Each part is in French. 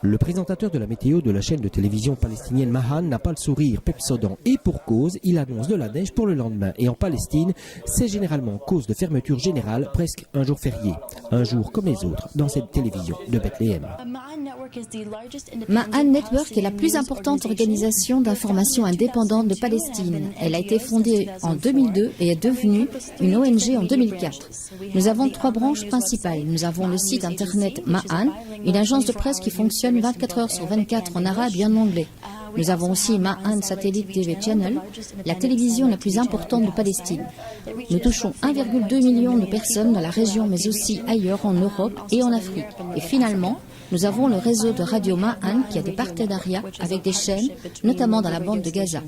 Le présentateur de la météo de la chaîne de télévision palestinienne Mahan n'a pas le sourire pepsodent et pour cause, il annonce de la neige pour le lendemain. Et en Palestine, c'est généralement cause de fermeture générale, presque un jour férié. Un jour comme les autres dans cette télévision de Bethléem. Mahan Network est la plus importante organisation d'information indépendante de Palestine. Elle a été fondée en 2002 et est devenue une ONG en 2004. Nous avons 3 branches principales. Nous avons le site internet Mahan, une agence de presse qui fonctionne 24 heures sur 24 en arabe et en anglais. Nous avons aussi Mahan Satellite TV Channel, la télévision la plus importante de Palestine. Nous touchons 1,2 million de personnes dans la région, mais aussi ailleurs en Europe et en Afrique. Et finalement, nous avons le réseau de Radio Mahan qui a des partenariats avec des chaînes, notamment dans la bande de Gaza.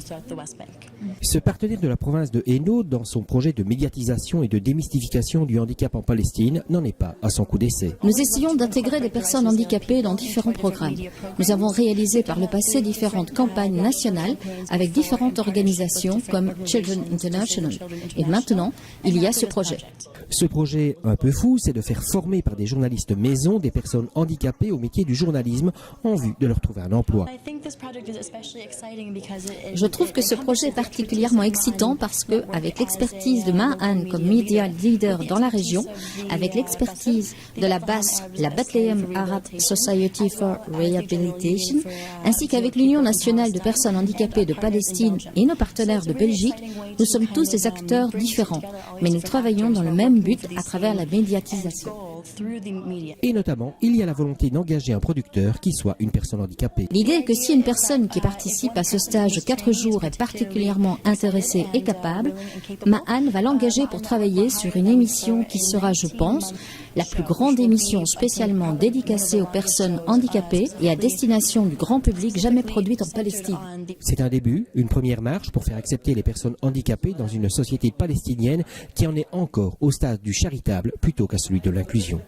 Ce partenaire de la province de Hainaut, dans son projet de médiatisation et de démystification du handicap en Palestine, n'en est pas à son coup d'essai. Nous essayons d'intégrer des personnes handicapées dans différents programmes. Nous avons réalisé par le passé différentes campagnes nationales avec différentes organisations comme Children International. Et maintenant, il y a ce projet. Ce projet un peu fou, c'est de faire former par des journalistes maison des personnes handicapées au métier du journalisme en vue de leur trouver un emploi. Je trouve que ce projet est particulièrement excitant parce que, avec l'expertise de Mahan comme media leader dans la région, avec l'expertise de la BAS, la Bethlehem Arab Society for Rehabilitation, ainsi qu'avec l'Union nationale de personnes handicapées de Palestine et nos partenaires de Belgique, nous sommes tous des acteurs différents, mais nous travaillons dans le même but à travers la médiatisation. Et notamment, il y a la volonté d'engager un producteur qui soit une personne handicapée. L'idée est que si une personne qui participe à ce stage de 4 jours est particulièrement intéressée et capable, Mahan va l'engager pour travailler sur une émission qui sera, je pense, la plus grande émission spécialement dédicacée aux personnes handicapées et à destination du grand public jamais produite en Palestine. C'est un début, une première marche pour faire accepter les personnes handicapées dans une société palestinienne qui en est encore au stade du charitable plutôt qu'à celui de l'inclusion.